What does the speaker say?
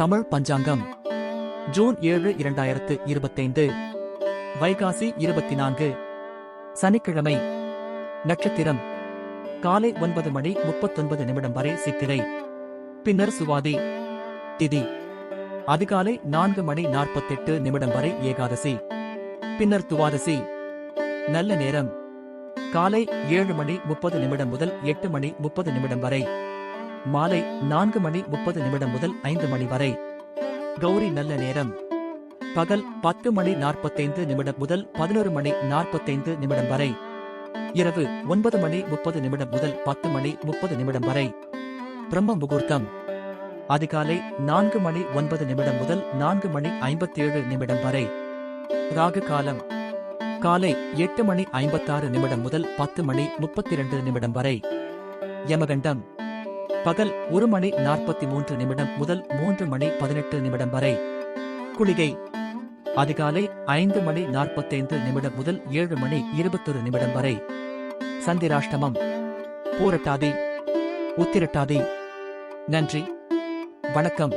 தமிழ் பஞ்சாங்கம் June 7 2025 வைகாசி 24 சனிக்கிழமை நட்சத்திரம் காலை 9:39 வரை சித்திரை பின்னர் சுவாதி திதி அதிகாலை 4:48 வரை ஏகாதசி பின்னர் துவாதசி நல்ல நேரம் காலை 7:30 முதல் 8:30 வரை மாலை 4:30 முதல் 5 மணி வரை கௌரி நல்ல நேரம் பகல் 10:45 முதல் 11:45 வரை இரவு 9:30 முதல் 10:30 வரை பிரம்ம முகூர்த்தம் அதிகாலை 4:09 முதல் 4:57 வரை ராகு காலம் காலை 8:56 முதல் 10:32 வரை யமகண்டம் பகல் 1:43 முதல் 3:18 வரை குளிகை அதிகாலை 5:45 முதல் 7:21 வரை சந்திராஷ்டமம் பூரட்டாதி உத்திரட்டாதி நன்றி வணக்கம்.